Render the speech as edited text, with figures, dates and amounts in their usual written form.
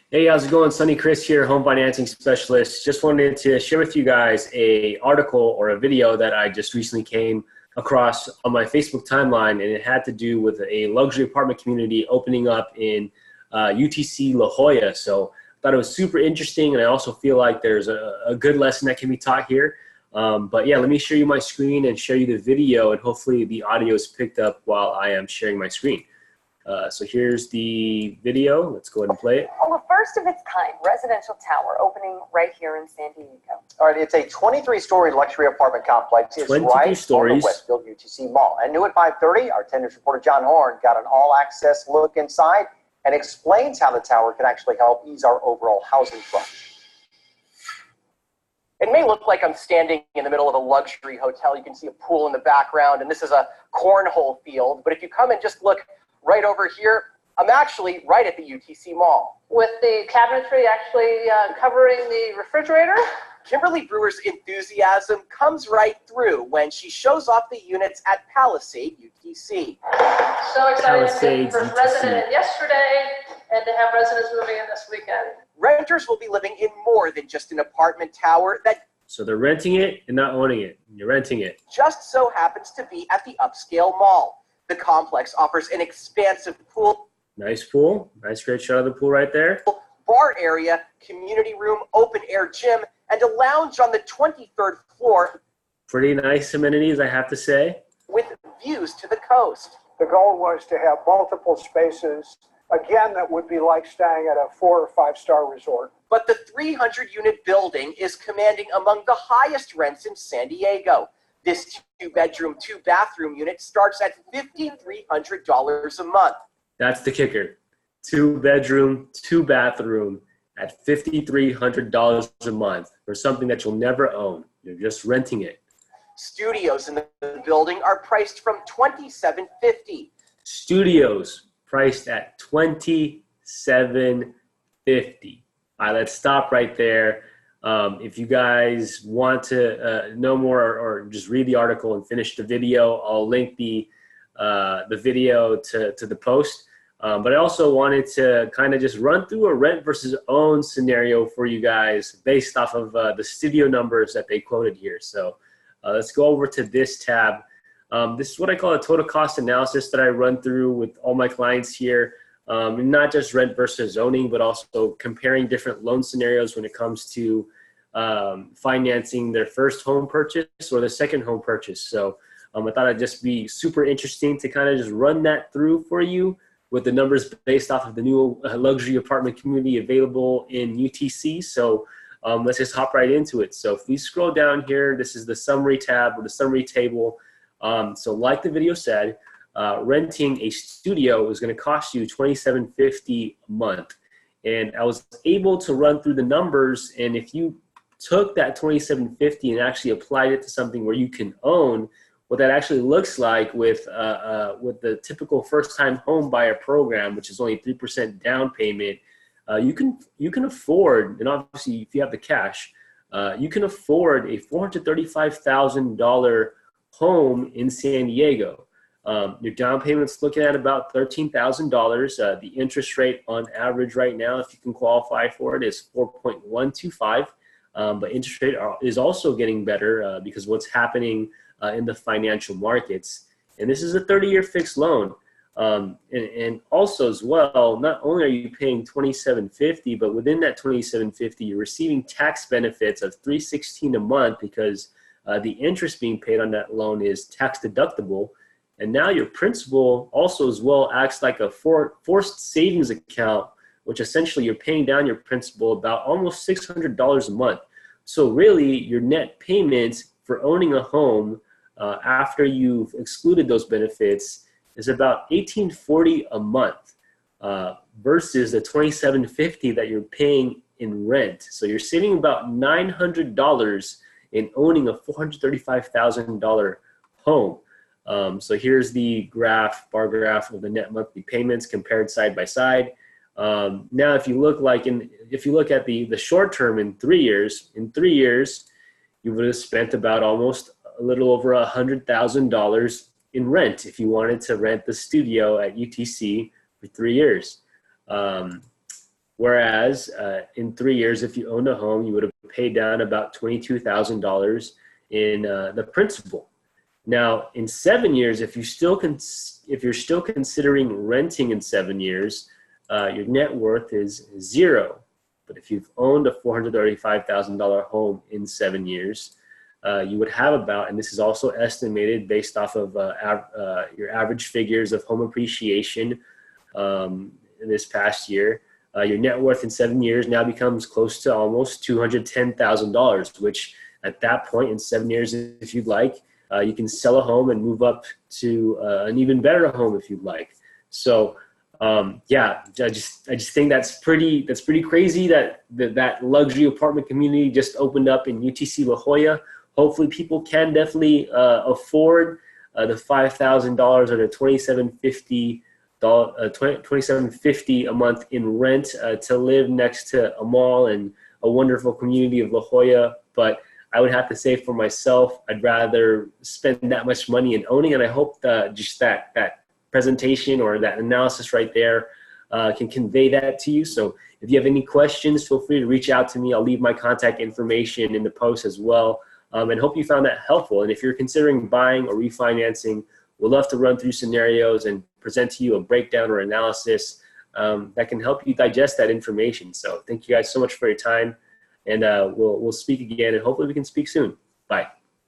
Hey, how's it going? Sonny Chris here, home financing specialist. Just wanted to share with you guys a article or a video that I just recently came across on my Facebook timeline, and it had to do with a luxury apartment community opening up in UTC La Jolla. So I thought it was super interesting, and I also feel like there's a good lesson that can be taught here. But yeah, let me show you my screen and show you the video, and hopefully the audio is picked up while I am sharing my screen. So here's the video. Let's go ahead and play it. Well, a first of its kind residential tower opening right here in San Diego. All right, it's a 23-story luxury apartment complex. It's 22 right stories. on the Westfield UTC Mall. And new at 5:30, our attendance reporter John Horn got an all-access look inside and explains how the tower can actually help ease our overall housing crunch. It may look like I'm standing in the middle of a luxury hotel. You can see a pool in the background, and this is a cornhole field. But if you come and just look right over here, I'm actually right at the UTC Mall. With the cabinetry actually covering the refrigerator. Kimberly Brewer's enthusiasm comes right through when she shows off the units at Palisade UTC. So excited to Palisades get first UTC. resident in yesterday and to have residents moving in this weekend. Renters will be living in more than just an apartment tower that So they're renting it and not owning it. You're renting it. just so happens to be at the upscale mall. The complex offers an expansive pool, Nice pool. Nice great shot of the pool right there. bar area, community room, open air gym, and a lounge on the 23rd floor Pretty nice amenities, I have to say. with views to the coast. The goal was to have multiple spaces, again, that would be like staying at a 4 or 5-star resort. But the 300-unit building is commanding among the highest rents in San Diego. This 2-bedroom, 2-bathroom unit starts at $5,300 a month. That's the kicker. 2-bedroom, 2-bathroom at $5,300 a month for something that you'll never own. You're just renting it. Studios in the building are priced from $2,750. Studios priced at $2,750. All right, let's stop right there. If you guys want to know more or just read the article and finish the video, I'll link the video to the post. But I also wanted to kind of just run through a rent versus own scenario for you guys based off of the studio numbers that they quoted here. So let's go over to this tab. This is what I call a total cost analysis that I run through with all my clients here. Not just rent versus owning, but also comparing different loan scenarios when it comes to financing their first home purchase or their second home purchase. So I thought it'd just be super interesting to kind of just run that through for you with the numbers based off of the new luxury apartment community available in UTC. So let's just hop right into it. So if we scroll down here, this is the summary tab or the summary table. So like the video said, renting a studio is going to cost you $2,750 a month. And I was able to run through the numbers, and if you took that $2,750 and actually applied it to something where you can own, what that actually looks like with the typical first-time home buyer program, which is only 3% down payment, you can afford, and obviously if you have the cash, you can afford a $435,000 home in San Diego. Your down payment's looking at about $13,000. The interest rate on average right now, if you can qualify for it, is 4.125. But interest rate is also getting better because what's happening in the financial markets. And this is a 30-year fixed loan. And also as well, not only are you paying $2,750, but within that $2,750, you're receiving tax benefits of $316 a month because the interest being paid on that loan is tax deductible. And now your principal also as well acts like a forced savings account, which essentially you're paying down your principal about almost $600 a month. So really your net payments for owning a home after you've excluded those benefits is about $1,840 a month versus the $2,750 that you're paying in rent. So you're saving about $900 in owning a $435,000 home. So here's the bar graph of the net monthly payments compared side by side. Now, if you look at the short term in 3 years, you would have spent about almost a little over $100,000 in rent if you wanted to rent the studio at UTC for 3 years. Whereas in 3 years, if you owned a home, you would have paid down about $22,000 in the principal. Now, in 7 years, if you're still considering renting in 7 years, your net worth is zero. But if you've owned a $435,000 home in 7 years, you would have about, and this is also estimated based off of your average figures of home appreciation this past year, your net worth in 7 years now becomes close to almost $210,000, which at that point in 7 years, if you'd like, you can sell a home and move up to an even better home if you'd like. So yeah, I just think that's pretty crazy that luxury apartment community just opened up in UTC La Jolla. Hopefully people can definitely afford the $5,000 or the $27.50 a month in rent to live next to a mall and a wonderful community of La Jolla. But I would have to say for myself, I'd rather spend that much money in owning, and I hope just that presentation or that analysis right there can convey that to you. So if you have any questions, feel free to reach out to me. I'll leave my contact information in the post as well, and hope you found that helpful. And if you're considering buying or refinancing, we'll love to run through scenarios and present to you a breakdown or analysis that can help you digest that information. So thank you guys so much for your time, and we'll speak again, and hopefully we can speak soon. Bye.